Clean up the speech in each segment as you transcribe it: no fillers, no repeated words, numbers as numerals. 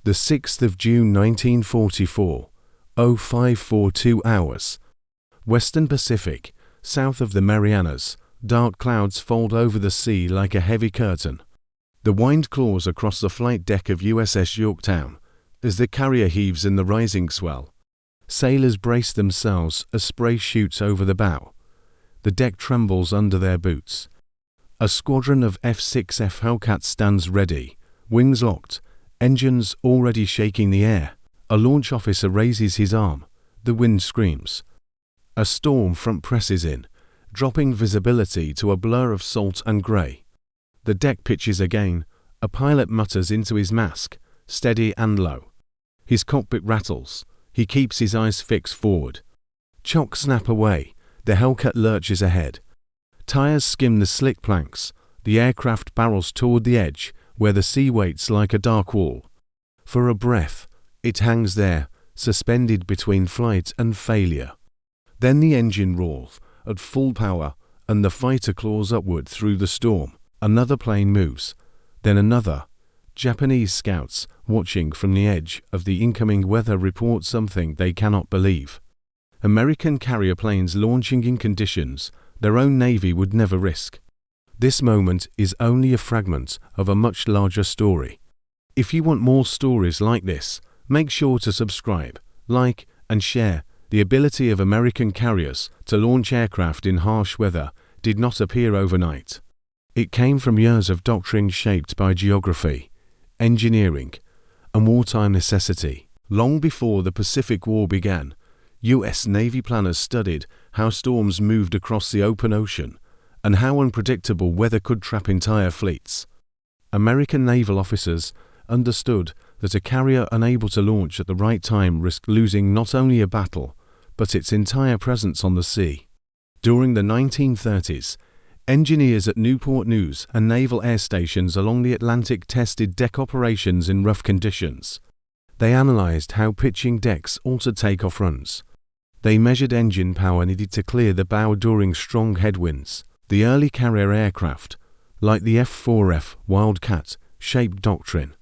The 6th of June 1944, 0542 hours. Western Pacific, south of the Marianas, dark clouds fold over the sea like a heavy curtain. The wind claws across the flight deck of USS Yorktown as the carrier heaves in the rising swell. Sailors brace themselves as spray shoots over the bow. The deck trembles under their boots. A squadron of F-6F Hellcats stands ready, wings locked, engines already shaking the air. A launch officer raises his arm. The wind screams. A storm front presses in, dropping visibility to a blur of salt and grey. The deck pitches again. A pilot mutters into his mask, steady and low. His cockpit rattles. He keeps his eyes fixed forward. Chocks snap away. The Hellcat lurches ahead. Tires skim the slick planks. The aircraft barrels toward the edge, where the sea waits like a dark wall. For a breath, it hangs there, suspended between flight and failure. Then the engine roars at full power, and the fighter claws upward through the storm. Another plane moves, then another. Japanese scouts, watching from the edge of the incoming weather, report something they cannot believe. American carrier planes launching in conditions their own navy would never risk. This moment is only a fragment of a much larger story. If you want more stories like this, make sure to subscribe, like, and share. The ability of American carriers to launch aircraft in harsh weather did not appear overnight. It came from years of doctrine shaped by geography, engineering, and wartime necessity. Long before the Pacific War began, U.S. Navy planners studied how storms moved across the open ocean and how unpredictable weather could trap entire fleets. American naval officers understood that a carrier unable to launch at the right time risked losing not only a battle, but its entire presence on the sea. During the 1930s, engineers at Newport News and naval air stations along the Atlantic tested deck operations in rough conditions. They analyzed how pitching decks altered takeoff runs. They measured engine power needed to clear the bow during strong headwinds. The early carrier aircraft, like the F-4F Wildcat, shaped doctrine.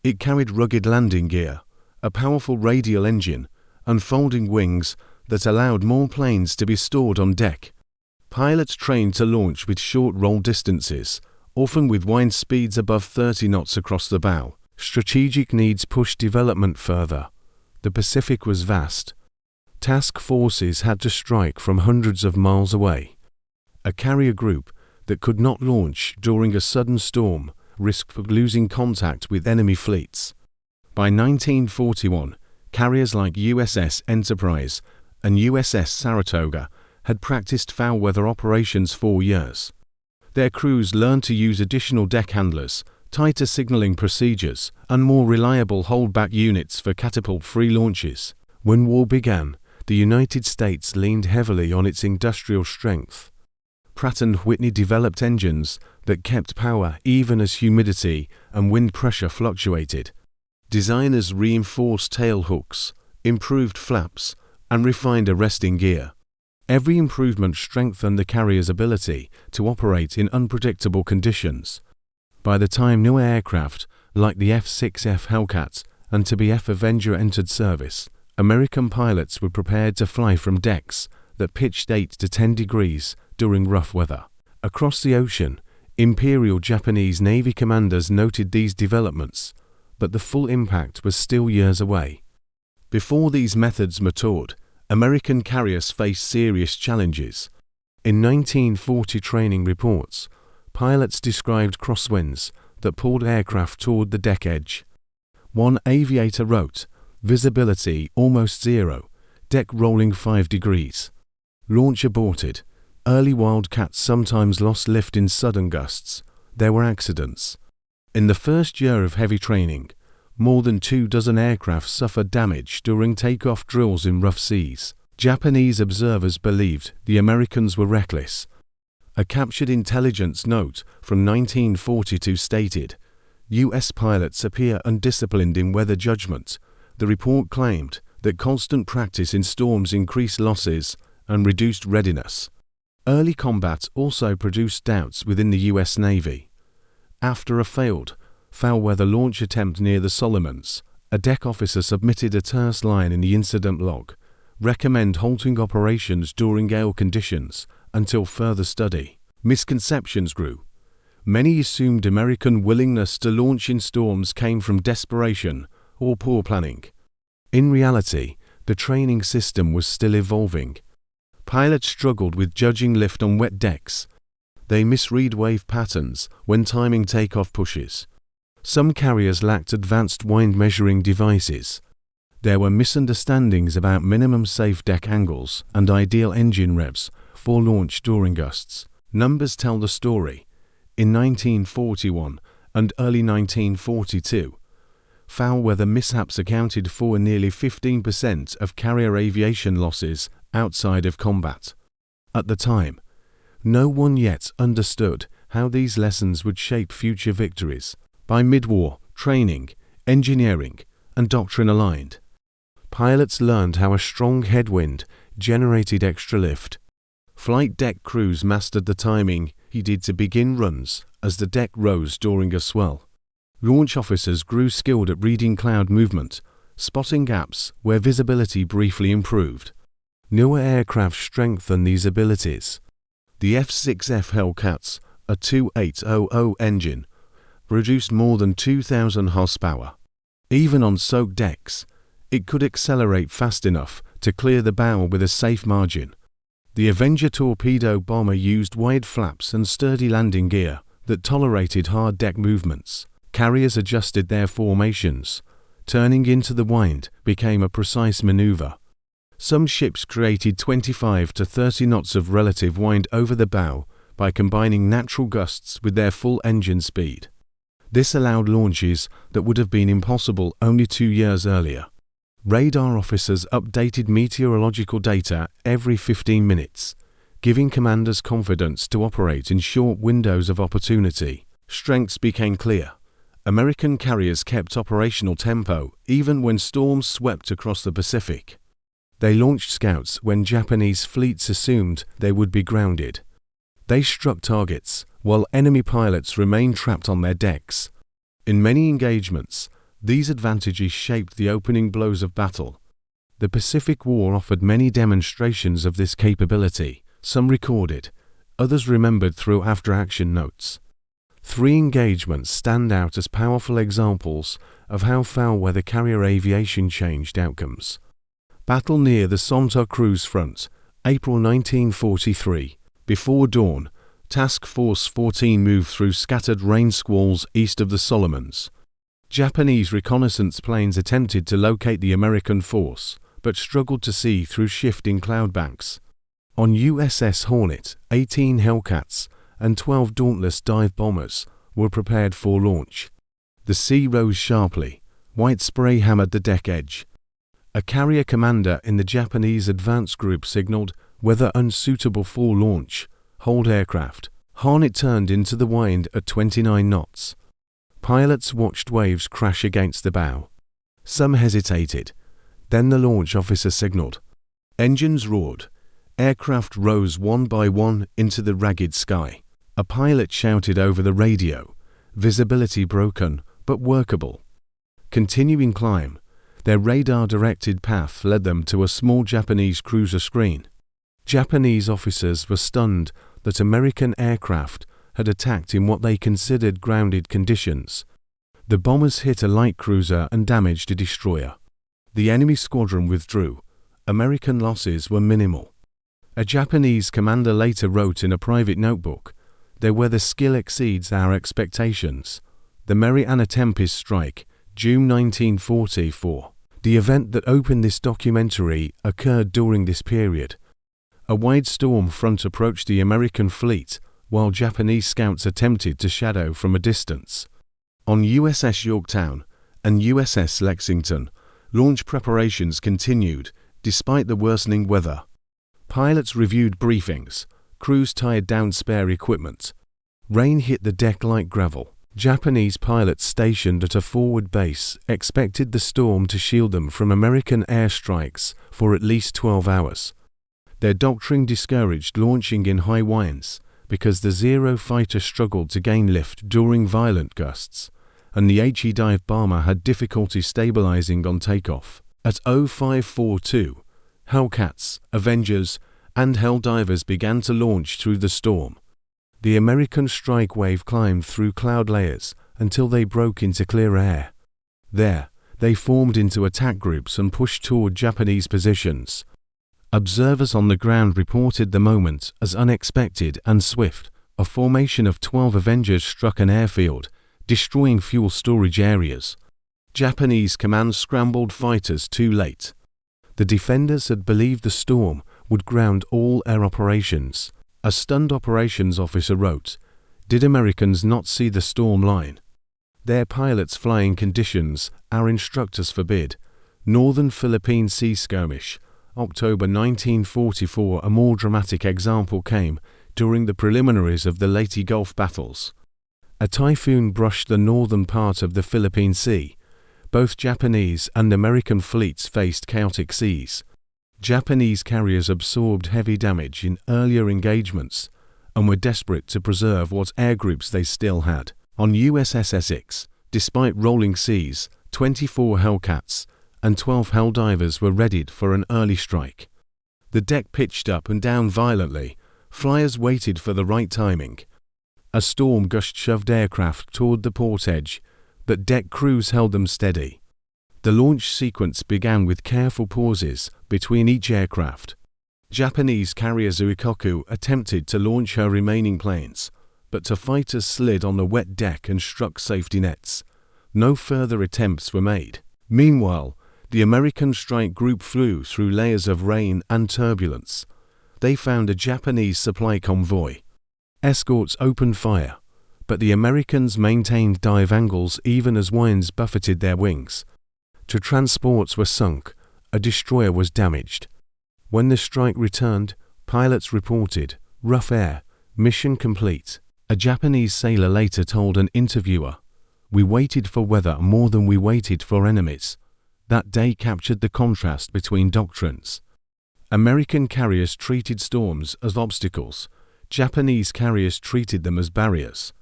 It carried rugged landing gear, a powerful radial engine, and folding wings that allowed more planes to be stored on deck. Pilots trained to launch with short roll distances, often with wind speeds above 30 knots across the bow. Strategic needs pushed development further. The Pacific was vast. Task forces had to strike from hundreds of miles away. A carrier group that could not launch during a sudden storm risked losing contact with enemy fleets. By 1941, carriers like USS Enterprise and USS Saratoga had practiced foul weather operations for years. Their crews learned to use additional deck handlers, tighter signaling procedures, and more reliable holdback units for catapult-free launches. When war began, the United States leaned heavily on its industrial strength. Pratt & Whitney developed engines that kept power even as humidity and wind pressure fluctuated. Designers reinforced tail hooks, improved flaps, and refined arresting gear. Every improvement strengthened the carrier's ability to operate in unpredictable conditions. By the time new aircraft like the F-6F Hellcat and TB-F Avenger entered service, American pilots were prepared to fly from decks that pitched 8 to 10 degrees during rough weather. Across the ocean, Imperial Japanese Navy commanders noted these developments, but the full impact was still years away. Before these methods matured, American carriers faced serious challenges. In 1940 training reports, pilots described crosswinds that pulled aircraft toward the deck edge. One aviator wrote, "Visibility almost zero, deck rolling 5 degrees. Launch aborted. Early Wildcats sometimes lost lift in sudden gusts. There were accidents." In the first year of heavy training, more than 24 aircraft suffered damage during takeoff drills in rough seas. Japanese observers believed the Americans were reckless. A captured intelligence note from 1942 stated, "U.S. pilots appear undisciplined in weather judgment." The report claimed that constant practice in storms increased losses and reduced readiness. Early combat also produced doubts within the U.S. Navy. After a failed, foul-weather launch attempt near the Solomons, A deck officer submitted a terse line in the incident log: recommend halting operations during gale conditions until further study. Misconceptions grew. Many assumed American willingness to launch in storms came from desperation or poor planning. In reality, the training system was still evolving. Pilots struggled with judging lift on wet decks. They misread wave patterns when timing takeoff pushes. Some carriers lacked advanced wind measuring devices. There were misunderstandings about minimum safe deck angles and ideal engine revs for launch during gusts. Numbers tell the story. In 1941 and early 1942, foul weather mishaps accounted for nearly 15% of carrier aviation losses outside of combat. At the time, no one yet understood how these lessons would shape future victories. By mid-war, training, engineering, and doctrine aligned. Pilots learned how a strong headwind generated extra lift. Flight deck crews mastered the timing needed to begin runs as the deck rose during a swell. Launch officers grew skilled at reading cloud movement, spotting gaps where visibility briefly improved. Newer aircraft strengthened these abilities. The F-6F Hellcats, a 2800 engine, produced more than 2,000 horsepower. Even on soaked decks, it could accelerate fast enough to clear the bow with a safe margin. The Avenger torpedo bomber used wide flaps and sturdy landing gear that tolerated hard deck movements. Carriers adjusted their formations. Turning into the wind became a precise maneuver. Some ships created 25 to 30 knots of relative wind over the bow by combining natural gusts with their full engine speed. This allowed launches that would have been impossible only 2 years earlier. Radar officers updated meteorological data every 15 minutes, giving commanders confidence to operate in short windows of opportunity. Strengths became clear. American carriers kept operational tempo even when storms swept across the Pacific. They launched scouts when Japanese fleets assumed they would be grounded. They struck targets while enemy pilots remained trapped on their decks. In many engagements, these advantages shaped the opening blows of battle. The Pacific War offered many demonstrations of this capability, some recorded, others remembered through after-action notes. 3 engagements stand out as powerful examples of how foul-weather carrier aviation changed outcomes. Battle near the Santa Cruz Front, April 1943. Before dawn, Task Force 14 moved through scattered rain squalls east of the Solomons. Japanese reconnaissance planes attempted to locate the American force, but struggled to see through shifting cloud banks. On USS Hornet, 18 Hellcats and 12 Dauntless dive bombers were prepared for launch. The sea rose sharply. White spray hammered the deck edge. A carrier commander in the Japanese advance group signaled weather unsuitable for launch. Hold aircraft. Hornet turned into the wind at 29 knots. Pilots watched waves crash against the bow. Some hesitated. Then the launch officer signaled. Engines roared. Aircraft rose one by one into the ragged sky. A pilot shouted over the radio, visibility broken but workable. Continuing climb, their radar-directed path led them to a small Japanese cruiser screen. Japanese officers were stunned that American aircraft had attacked in what they considered grounded conditions. The bombers hit a light cruiser and damaged a destroyer. The enemy squadron withdrew. American losses were minimal. A Japanese commander later wrote in a private notebook, "Their weather skill exceeds our expectations." The Mariana Tempest strike, June 1944. The event that opened this documentary occurred during this period. A wide storm front approached the American fleet, while Japanese scouts attempted to shadow from a distance. On USS Yorktown and USS Lexington, launch preparations continued, despite the worsening weather. Pilots reviewed briefings. Crews tied down spare equipment. Rain hit the deck like gravel. Japanese pilots stationed at a forward base expected the storm to shield them from American airstrikes for at least 12 hours. Their doctrine discouraged launching in high winds because the Zero fighter struggled to gain lift during violent gusts, and the HE dive bomber had difficulty stabilizing on takeoff. At 0542, Hellcats, Avengers, and Helldivers began to launch through the storm. The American strike wave climbed through cloud layers until they broke into clear air. There, they formed into attack groups and pushed toward Japanese positions. Observers on the ground reported the moment as unexpected and swift. A formation of 12 Avengers struck an airfield, destroying fuel storage areas. Japanese command scrambled fighters too late. The defenders had believed the storm would ground all air operations. A stunned operations officer wrote, "Did Americans not see the storm line? Their pilots' flying conditions, our instructors forbid." Northern Philippine Sea Skirmish, October 1944. A more dramatic example came during the preliminaries of the Leyte Gulf battles. A typhoon brushed the northern part of the Philippine Sea. Both Japanese and American fleets faced chaotic seas. Japanese carriers absorbed heavy damage in earlier engagements and were desperate to preserve what air groups they still had. On USS Essex, despite rolling seas, 24 Hellcats and 12 Helldivers were readied for an early strike. The deck pitched up and down violently. Flyers waited for the right timing. A storm gust shoved aircraft toward the port edge, but deck crews held them steady. The launch sequence began with careful pauses between each aircraft. Japanese carrier Zuikoku attempted to launch her remaining planes, but her fighters slid on the wet deck and struck safety nets. No further attempts were made. Meanwhile, the American strike group flew through layers of rain and turbulence. They found a Japanese supply convoy. Escorts opened fire, but the Americans maintained dive angles even as winds buffeted their wings. Two transports were sunk, a destroyer was damaged. When the strike returned, pilots reported, "Rough air, mission complete." A Japanese sailor later told an interviewer, "We waited for weather more than we waited for enemies." That day captured the contrast between doctrines. American carriers treated storms as obstacles. Japanese carriers treated them as barriers.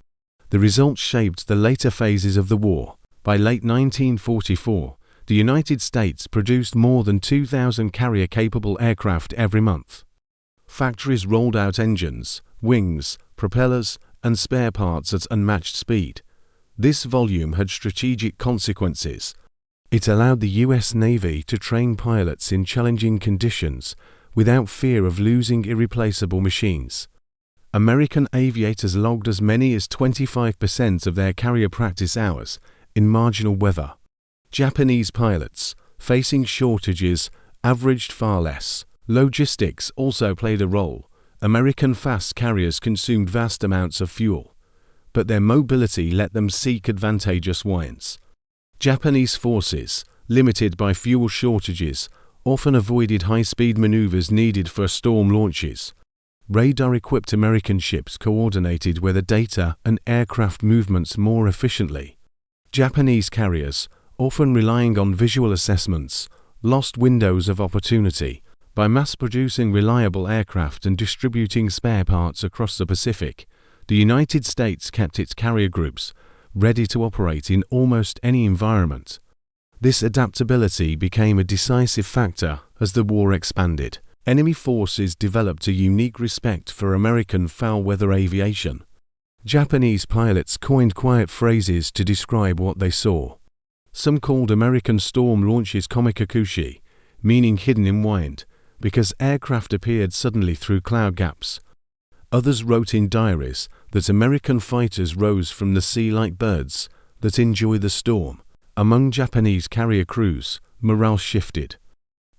The result shaped the later phases of the war. By late 1944, the United States produced more than 2,000 carrier-capable aircraft every month. Factories rolled out engines, wings, propellers, and spare parts at unmatched speed. This volume had strategic consequences. It allowed the U.S. Navy to train pilots in challenging conditions without fear of losing irreplaceable machines. American aviators logged as many as 25% of their carrier practice hours in marginal weather. Japanese pilots, facing shortages, averaged far less. Logistics also played a role. American fast carriers consumed vast amounts of fuel, but their mobility let them seek advantageous winds. Japanese forces, limited by fuel shortages, often avoided high-speed maneuvers needed for storm launches. Radar-equipped American ships coordinated weather data and aircraft movements more efficiently. Japanese carriers, often relying on visual assessments, lost windows of opportunity. By mass-producing reliable aircraft and distributing spare parts across the Pacific, the United States kept its carrier groups ready to operate in almost any environment. This adaptability became a decisive factor as the war expanded. Enemy forces developed a unique respect for American foul-weather aviation. Japanese pilots coined quiet phrases to describe what they saw. Some called American storm launches komikakushi, meaning hidden in wind, because aircraft appeared suddenly through cloud gaps. Others wrote in diaries that American fighters rose from the sea like birds that enjoy the storm. Among Japanese carrier crews, morale shifted.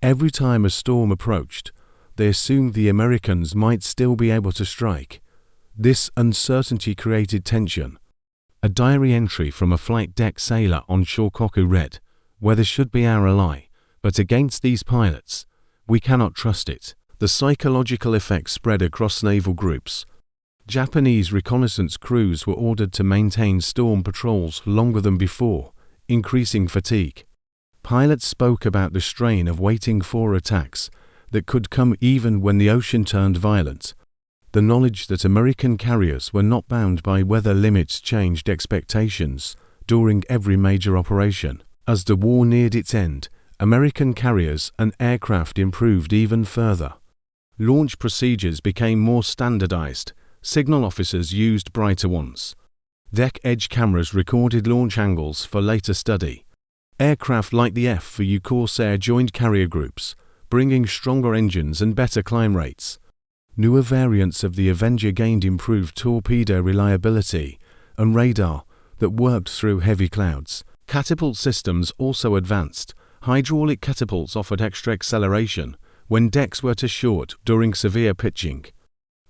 Every time a storm approached, they assumed the Americans might still be able to strike. This uncertainty created tension. A diary entry from a flight deck sailor on Shokoku read, "Weather should be our ally, but against these pilots, we cannot trust it." The psychological effect spread across naval groups. Japanese reconnaissance crews were ordered to maintain storm patrols longer than before, increasing fatigue. Pilots spoke about the strain of waiting for attacks that could come even when the ocean turned violent. The knowledge that American carriers were not bound by weather limits changed expectations. during every major operation. As the war neared its end, American carriers and aircraft improved even further. Launch procedures became more standardized. Signal officers used brighter ones. Deck edge cameras recorded launch angles for later study. Aircraft like the F-4U Corsair joined carrier groups, bringing stronger engines and better climb rates. Newer variants of the Avenger gained improved torpedo reliability and radar that worked through heavy clouds. Catapult systems also advanced. Hydraulic catapults offered extra acceleration when decks were too short during severe pitching.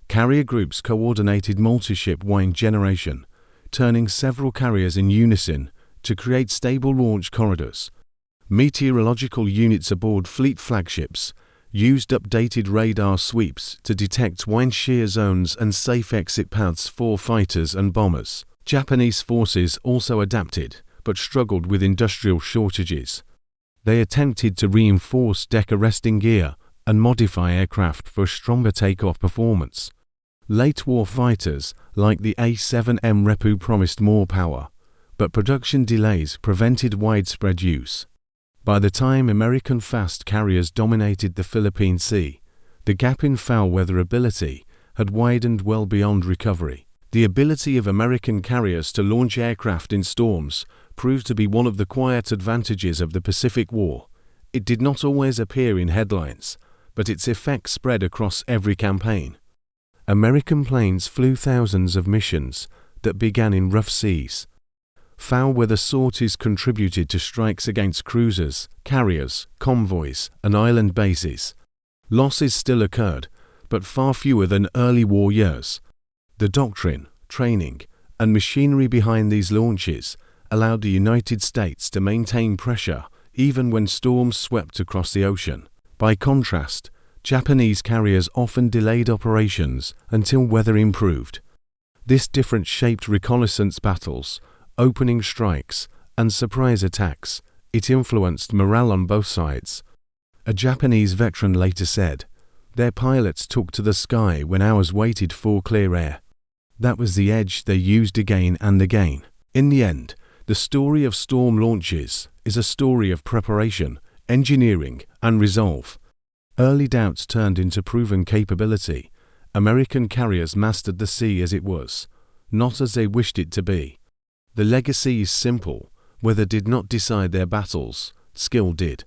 Carrier groups coordinated multi-ship wind generation, turning several carriers in unison to create stable launch corridors. Meteorological units aboard fleet flagships used updated radar sweeps to detect wind shear zones and safe exit paths for fighters and bombers. Japanese forces also adapted, but struggled with industrial shortages. They attempted to reinforce deck arresting gear and modify aircraft for stronger takeoff performance. Late war fighters like the A-7M Repu promised more power, but production delays prevented widespread use. By the time American fast carriers dominated the Philippine Sea, the gap in foul weather ability had widened well beyond recovery. The ability of American carriers to launch aircraft in storms proved to be one of the quiet advantages of the Pacific War. It did not always appear in headlines, but its effects spread across every campaign. American planes flew thousands of missions that began in rough seas. Foul weather sorties contributed to strikes against cruisers, carriers, convoys, and island bases. Losses still occurred, but far fewer than early war years. The doctrine, training, and machinery behind these launches allowed the United States to maintain pressure even when storms swept across the ocean. By contrast, Japanese carriers often delayed operations until weather improved. This difference shaped reconnaissance battles, opening strikes, and surprise attacks. It influenced morale on both sides. A Japanese veteran later said, "Their pilots took to the sky when ours waited for clear air. That was the edge they used again and again." In the end, the story of storm launches is a story of preparation, engineering, and resolve. Early doubts turned into proven capability. American carriers mastered the sea as it was, not as they wished it to be. The legacy is simple. Weather did not decide their battles, skill did.